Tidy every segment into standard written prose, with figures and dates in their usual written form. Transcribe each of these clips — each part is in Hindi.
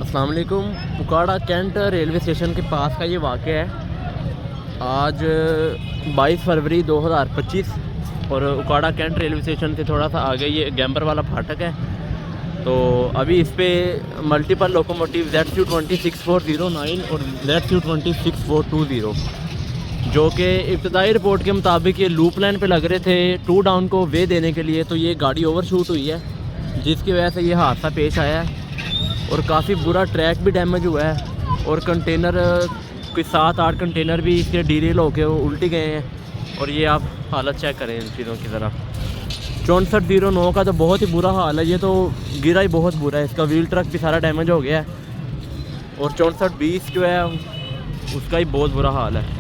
अस्सलाम वालेकुम। उकाड़ा कैंट रेलवे स्टेशन के पास का ये वाक़या है। आज 22 फरवरी 2025 और उकाड़ा कैंट रेलवे स्टेशन से थोड़ा सा आगे ये गैम्बर वाला फाटक है। तो अभी इस पर मल्टीपल लोकोमोटिव ZQ26409 और ZQ26420 जो कि इब्तदाई रिपोर्ट के मुताबिक ये लूप लाइन पे लग रहे थे टू डाउन को वे देने के लिए। तो ये गाड़ी ओवरशूट हुई है जिसकी वजह से ये हादसा पेश आया है और काफ़ी बुरा ट्रैक भी डैमेज हुआ है और कंटेनर कोई 7-8 कंटेनर भी इसके डीरेल होके वो उल्टी गए हैं। और ये आप हालत चेक करें इन चीज़ों की ज़रा। 6409 का तो बहुत ही बुरा हाल है, ये तो गिरा ही बहुत बुरा है, इसका व्हील ट्रक भी सारा डैमेज हो गया है। और 6420 जो है उसका ही बहुत बुरा हाल है।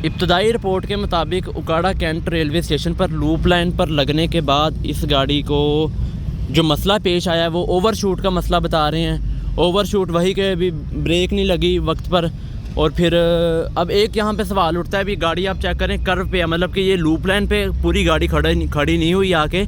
इब्तदाई रिपोर्ट के मुताबिक उकाड़ा कैंट रेलवे स्टेशन पर लूप लाइन पर लगने के बाद इस गाड़ी को जो मसला पेश आया है वो ओवरशूट का मसला बता रहे हैं। ओवरशूट वही के भी ब्रेक नहीं लगी वक्त पर। और फिर अब एक यहाँ पे सवाल उठता है, भी गाड़ी आप चेक करें कर्व पे है, मतलब कि ये लूप लाइन पे पूरी गाड़ी खड़ी नहीं हुई, आके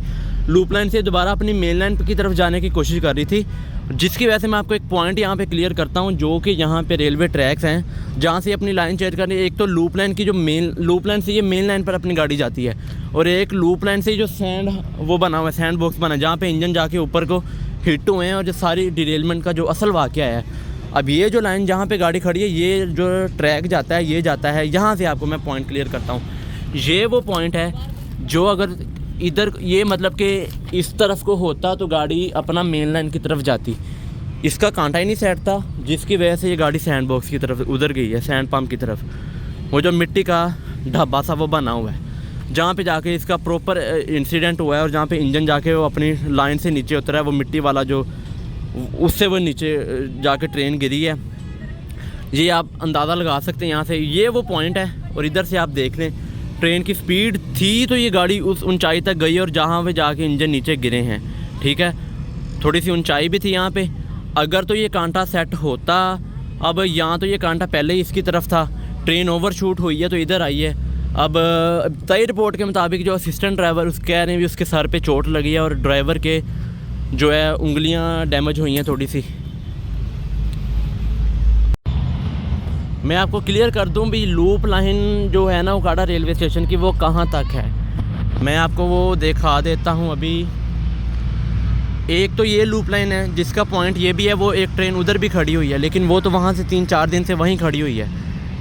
लूप लाइन से दोबारा अपनी मेन लाइन की तरफ जाने की कोशिश कर रही थी। जिसकी वजह से मैं आपको एक पॉइंट यहाँ पे क्लियर करता हूँ, जो कि यहाँ पे रेलवे ट्रैक्स हैं जहाँ से अपनी लाइन चेंज करनी है। एक तो लूप लाइन की जो लूप लाइन से ये मेन लाइन पर अपनी गाड़ी जाती है, और एक लूप लाइन से जो सैंड वो बना हुआ है, सैंड बॉक्स बना है जहाँ पे इंजन जाके ऊपर को हिट हुए हैं और जो सारी डिरेलमेंट का जो असल वाक़या है। अब ये जो लाइन जहाँ पे गाड़ी खड़ी है, ये जो ट्रैक जाता है ये जाता है यहाँ से। आपको मैं पॉइंट क्लियर करता हूँ, ये वो पॉइंट है जो अगर इधर ये मतलब कि इस तरफ को होता तो गाड़ी अपना मेन लाइन की तरफ जाती। इसका कांटा ही नहीं सेट था, जिसकी वजह से ये गाड़ी सैंड बॉक्स की तरफ उधर गई है, सैंड पम्प की तरफ। वो जो मिट्टी का ढब्बा सा वो बना हुआ है जहाँ पे जाके इसका प्रॉपर इंसिडेंट हुआ है, और जहाँ पे इंजन जाके वो अपनी लाइन से नीचे उतरा है, वो मिट्टी वाला जो उससे वो नीचे जाके ट्रेन गिरी है। ये आप अंदाज़ा लगा सकते हैं यहाँ से, ये वो पॉइंट है। और इधर से आप देख लें ट्रेन की स्पीड थी तो ये गाड़ी उस ऊंचाई तक गई और जहाँ पे जाके इंजन नीचे गिरे हैं। ठीक है, थोड़ी सी ऊंचाई भी थी यहाँ पे। अगर तो ये कांटा सेट होता, अब यहाँ तो ये कांटा पहले ही इसकी तरफ था, ट्रेन ओवरशूट हुई है तो इधर आई है। अब तय रिपोर्ट के मुताबिक जो असिस्टेंट ड्राइवर उस कह रहे हैं भी उसके सर पे चोट लगी है और ड्राइवर के जो है उंगलियां डैमेज हुई हैं थोड़ी सी। मैं आपको क्लियर कर दूं भी लूप लाइन जो है ना उकाड़ा रेलवे स्टेशन की वो कहाँ तक है, मैं आपको वो दिखा देता हूं। अभी एक तो ये लूप लाइन है जिसका पॉइंट ये भी है, वो एक ट्रेन उधर भी खड़ी हुई है, लेकिन वो तो वहाँ से 3-4 दिन से वहीं खड़ी हुई है।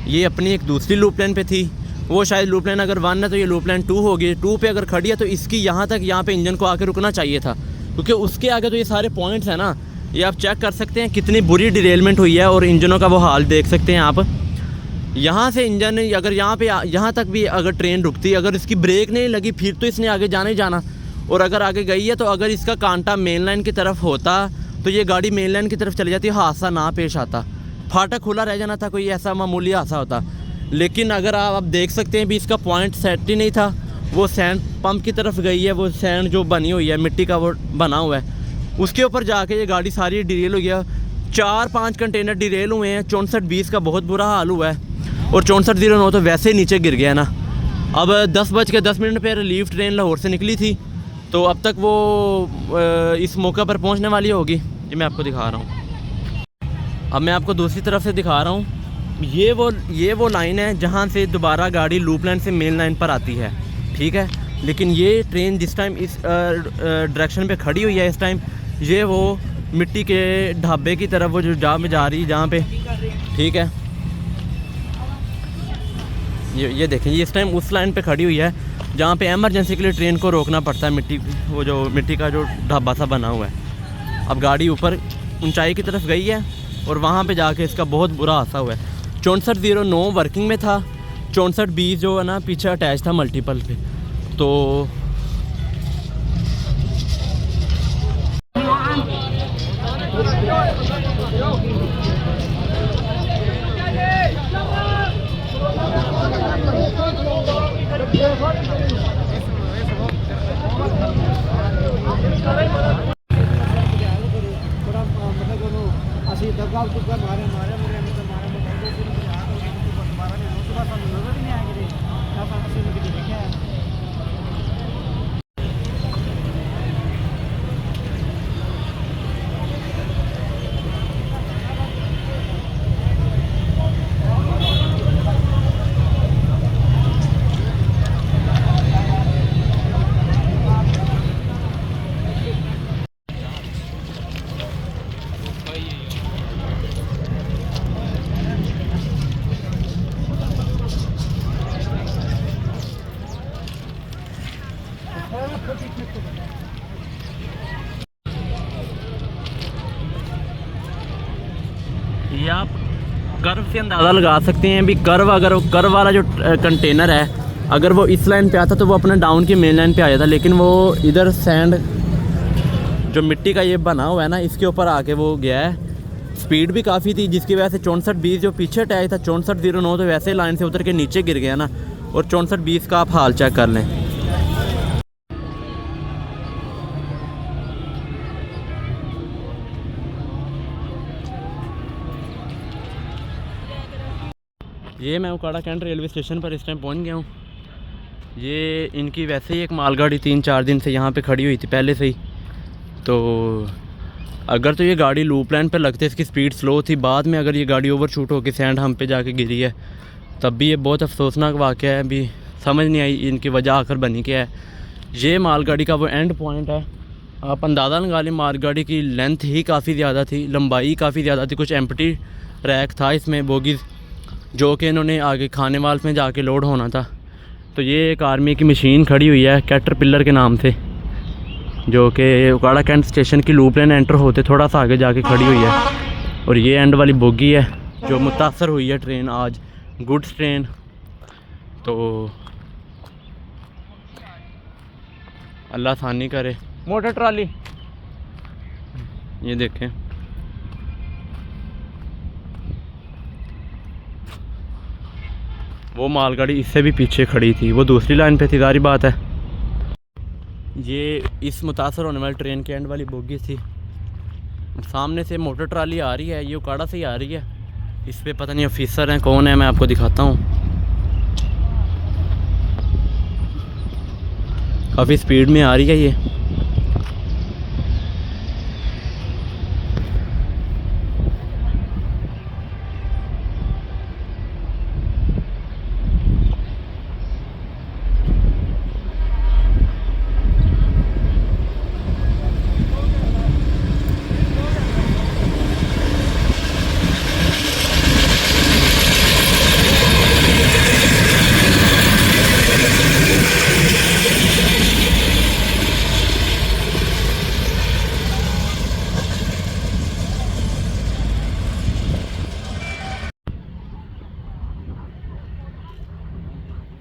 ये अपनी एक दूसरी लूप लाइन पे थी, वो शायद लूप लाइन अगर 1 है तो ये लूप लाइन 2 होगी। 2 पे अगर खड़ी है तो इसकी यहाँ तक यहाँ पे इंजन को आके रुकना चाहिए था, क्योंकि उसके आगे तो ये सारे पॉइंट्स हैं ना। ये आप चेक कर सकते हैं कितनी बुरी डिरेलमेंट हुई है, और इंजनों का वो हाल देख सकते हैं आप। यहाँ से इंजन अगर यहाँ तक भी अगर ट्रेन रुकती, अगर इसकी ब्रेक नहीं लगी फिर तो इसने आगे जाना ही जाना। और अगर आगे गई है तो अगर इसका कांटा मेन लाइन की तरफ होता तो ये गाड़ी मेन लाइन की तरफ चली जाती, हादसा ना पेश आता, फाटक खुला रह जाना था, कोई ऐसा मामूली हादसा होता। लेकिन अगर आप देख सकते हैं भी इसका पॉइंट सेट ही नहीं था, वो सैंड पंप की तरफ गई है, वो सैंड जो बनी हुई है मिट्टी का वो बना हुआ है, उसके ऊपर जाके ये गाड़ी सारी डिरेल हो गया। 4-5 कंटेनर डिरेल हुए हैं। 6420 का बहुत बुरा हाल हुआ है, और 6409 तो वैसे ही नीचे गिर गया ना। अब 10:10 पर रिलीफ ट्रेन लाहौर से निकली थी, तो अब तक वो इस मौका पर पहुंचने वाली होगी। ये मैं आपको दिखा रहा हूँ। अब मैं आपको दूसरी तरफ से दिखा रहा हूँ। ये वो लाइन है जहाँ से दोबारा गाड़ी लूप लाइन से मेन लाइन पर आती है। ठीक है, लेकिन ये ट्रेन जिस टाइम इस डायरेक्शन पे खड़ी हुई है इस टाइम, ये वो मिट्टी के ढाबे की तरफ वो जो जा रही है जहाँ पे। ठीक है, ये देखें, ये इस टाइम उस लाइन पे खड़ी हुई है जहाँ पे एमरजेंसी के लिए ट्रेन को रोकना पड़ता है। मिट्टी का जो ढाबा सा बना हुआ है। अब गाड़ी ऊपर ऊंचाई की तरफ गई है और वहाँ पे जाके इसका बहुत बुरा हादसा हुआ है। 6409 वर्किंग में था, 6420 जो है ना पीछे अटैच था मल्टीपल पे। तो ये आप कर्व से अंदाज़ा लगा सकते हैं भी अगर कर्व वाला जो कंटेनर है अगर वो इस लाइन पे आता तो वो अपना डाउन की मेन लाइन पे आ जाता, लेकिन वो इधर सैंड जो मिट्टी का ये बना हुआ है ना इसके ऊपर आके वो गया है। स्पीड भी काफ़ी थी जिसकी वजह से 6420 जो पीछे अटैच था 6409 तो वैसे लाइन से उतर के नीचे गिर गया ना। और 6420 का आप हाल चेक कर लें। ये मैं उकाड़ा कैंट रेलवे स्टेशन पर इस टाइम पहुंच गया हूँ। ये इनकी वैसे ही एक मालगाड़ी 3-4 दिन से यहाँ पे खड़ी हुई थी पहले से ही। तो अगर तो ये गाड़ी लूप लाइन पर लगते इसकी स्पीड स्लो थी, बाद में अगर ये गाड़ी ओवरशूट होकर सैंड हम पे जाके गिरी है तब भी ये बहुत अफसोसनाक वाक़या है। अभी समझ नहीं आई इनकी वजह आखिर बनी क्या है। ये मालगाड़ी का वो एंड पॉइंट है, आप अंदाज़ा लगा लें। मालगाड़ी की लेंथ ही काफ़ी ज़्यादा थी, लंबाई काफ़ी ज़्यादा थी, कुछ एम्प्टी रैक था इसमें बोगीज़ जो कि इन्होंने आगे खानेवाल में जाके लोड होना था। तो ये एक आर्मी की मशीन खड़ी हुई है कैटरपिलर के नाम से, जो कि उकाड़ा कैंट स्टेशन की लूप लाइन एंटर होते थोड़ा सा आगे जाके खड़ी हुई है। और ये एंड वाली बोगी है जो मुतासर हुई है ट्रेन आज, गुड्स ट्रेन। तो अल्लाह आसानी करे। मोटर ट्राली ये देखें, वो मालगाड़ी इससे भी पीछे खड़ी थी, वो दूसरी लाइन पे थी, सारी बात है। ये इस मुतासर होने वाली ट्रेन के एंड वाली बोगी थी। सामने से मोटर ट्राली आ रही है, ये उकाड़ा से ही आ रही है। इस पे पता नहीं ऑफिसर हैं कौन है, मैं आपको दिखाता हूँ। काफ़ी स्पीड में आ रही है ये।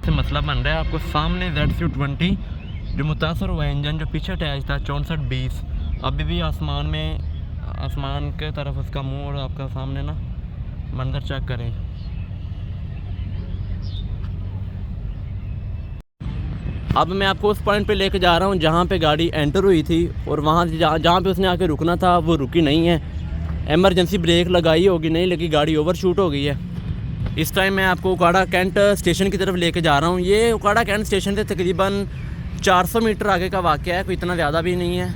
से मसला बन रहा है आपको सामने ZC20 जो मुतासर हुआ है इंजन जो पीछे अटैच था 6420 अभी भी आसमान में, आसमान के तरफ उसका मुंह और आपका सामने ना मंजर चेक करें। अब मैं आपको उस पॉइंट पे लेके जा रहा हूँ जहाँ पे गाड़ी एंटर हुई थी और वहाँ जहाँ पे उसने आके रुकना था वो रुकी नहीं है। एमरजेंसी ब्रेक लगाई होगी नहीं लगी, गाड़ी ओवरशूट हो गई है। इस टाइम मैं आपको उकाड़ा कैंट स्टेशन की तरफ लेके जा रहा हूँ। ये उकाड़ा कैंट स्टेशन से तकरीबन 400 मीटर आगे का वाक़या है, कोई इतना ज़्यादा भी नहीं है।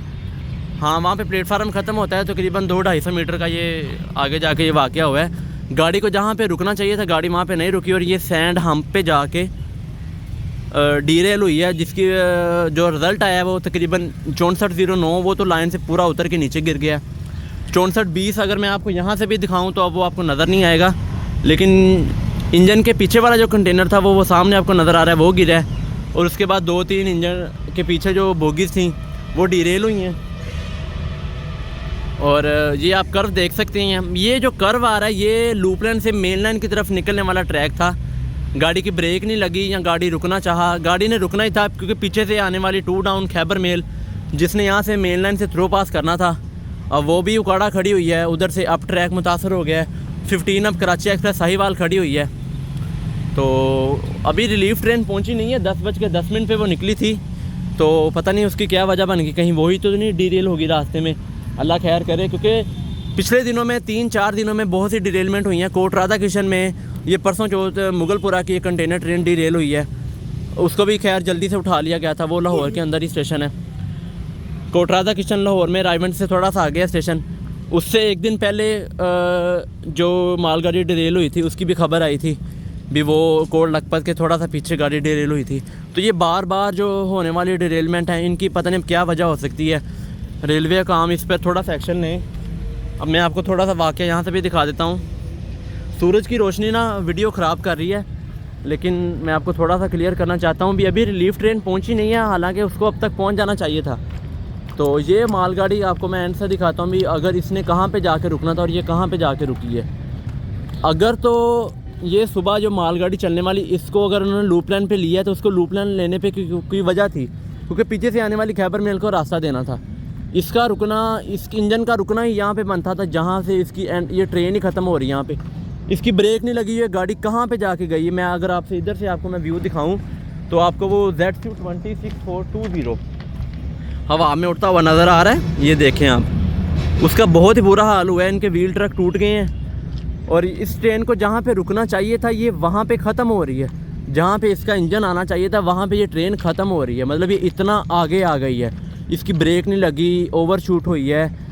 हाँ, वहाँ पे प्लेटफार्म ख़त्म होता है तो तकरीबन 200-250 मीटर का ये आगे जाके ये वाक़या हुआ है। गाड़ी को जहाँ पे रुकना चाहिए था गाड़ी वहाँ पे नहीं रुकी और ये सैंड हम्प पे जाके डीरेल हुई है, जिसकी जो रिज़ल्ट आया है वो तकरीबन 6409, वो तो लाइन से पूरा उतर के नीचे गिर गया। 6420 अगर मैं आपको यहाँ से भी दिखाऊँ तो अब वो आपको नज़र नहीं आएगा, लेकिन इंजन के पीछे वाला जो कंटेनर था वो सामने आपको नज़र आ रहा है, वो गिरा है। और उसके बाद 2-3 इंजन के पीछे जो बोगीज़ थी वो डीरेल हुई हैं। और ये आप कर्व देख सकते हैं, ये जो कर्व आ रहा है ये लूप लाइन से मेन लाइन की तरफ निकलने वाला ट्रैक था, गाड़ी की ब्रेक नहीं लगी या गाड़ी रुकना चाहा। गाड़ी ने रुकना ही था क्योंकि पीछे से आने वाली 2 डाउन खैबर मेल जिसने यहाँ से मेन लाइन से थ्रो पास करना था, अब वो भी उकाड़ा खड़ी हुई है। उधर से अप ट्रैक मुतासर हो गया है। 15 अब कराची एक्सप्रेस साहिवाल खड़ी हुई है। तो अभी रिलीफ ट्रेन पहुंची नहीं है, 10:10 पे वो निकली थी। तो पता नहीं उसकी क्या वजह बन गई, कहीं वही तो नहीं डिरेल होगी रास्ते में, अल्लाह खैर करे। क्योंकि पिछले दिनों में 3-4 दिनों में बहुत सी डिरेलमेंट हुई हैं। कोट राधा किशन में ये परसों चौथ मुगलपुरा की एक कंटेनर ट्रेन डिरेल हुई है, उसको भी खैर जल्दी से उठा लिया गया था। वो लाहौर के अंदर ही स्टेशन है। कोट राधा किशन लाहौर में रायवंड से थोड़ा सा आगे है स्टेशन। उससे एक दिन पहले जो मालगाड़ी डिरेल हुई थी उसकी भी खबर आई थी भी, वो कोट लखपत के थोड़ा सा पीछे गाड़ी डिरेल हुई थी। तो ये बार बार जो होने वाली डिरेलमेंट है इनकी पता नहीं क्या वजह हो सकती है। रेलवे काम इस पर थोड़ा सा एक्शन लें। अब मैं आपको थोड़ा सा वाक़या यहाँ से भी दिखा देता हूँ। सूरज की रोशनी ना वीडियो ख़राब कर रही है, लेकिन मैं आपको थोड़ा सा क्लियर करना चाहता हूँ भी अभी रिलीफ ट्रेन पहुँची नहीं है, हालांकि उसको अब तक पहुँच जाना चाहिए था। तो ये मालगाड़ी आपको मैं एंड से दिखाता हूँ भी अगर इसने कहाँ पे जाके रुकना था और ये कहाँ पे जाके रुकी है। अगर तो ये सुबह जो मालगाड़ी चलने वाली इसको अगर उन्होंने लूप लाइन पे लिया है तो उसको लूप लाइन लेने पे कोई वजह थी, क्योंकि पीछे से आने वाली खैबर मेल को रास्ता देना था। इसका रुकना, इस इंजन का रुकना ही यहाँ पे बनता था जहाँ से इसकी ये ट्रेन ही ख़त्म हो रही है। यहाँ पे इसकी ब्रेक नहीं लगी है, गाड़ी कहाँ पे जाके गई है। मैं अगर आपसे इधर से आपको मैं व्यू दिखाऊँ तो आपको वो ZC26420 हवा में उड़ता हुआ नज़र आ रहा है। ये देखें आप, उसका बहुत ही बुरा हाल हुआ है। इनके व्हील ट्रक टूट गए हैं और इस ट्रेन को जहाँ पे रुकना चाहिए था ये वहाँ पे ख़त्म हो रही है। जहाँ पे इसका इंजन आना चाहिए था वहाँ पे ये ट्रेन ख़त्म हो रही है। मतलब ये इतना आगे आ गई है, इसकी ब्रेक नहीं लगी, ओवरशूट हुई है।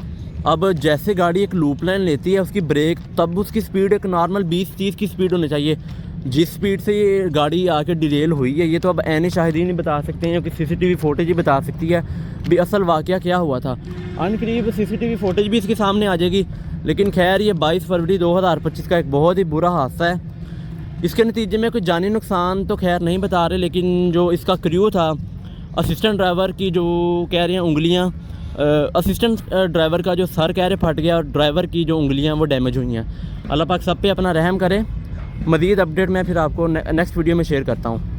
अब जैसे गाड़ी एक लूप लाइन लेती है उसकी ब्रेक, तब उसकी स्पीड एक नॉर्मल 20-30 की स्पीड होनी चाहिए। जिस स्पीड से ये गाड़ी आके डिरेल हुई है ये तो अब ऐने शाहिदीन ही बता सकते हैं, क्योंकि CCTV फुटेज ही बता सकती है भी असल वाक़या क्या हुआ था। अनकरीब CCTV फुटेज भी इसके सामने आ जाएगी। लेकिन खैर ये 22 फरवरी 2025 का एक बहुत ही बुरा हादसा है। इसके नतीजे में कोई जानी नुकसान तो खैर नहीं बता रहे, लेकिन जो इसका क्रू था, असिस्टेंट ड्राइवर की जो कह रहे हैं उंगलियां, असिस्टेंट ड्राइवर का जो सर कह रहे फट गया और ड्राइवर की जो उंगलियां वो डैमेज हुई हैं। अल्लाह पाक सब पे अपना रहम करे। मज़ीद अपडेट मैं फिर आपको नेक्स्ट वीडियो में शेयर करता हूँ।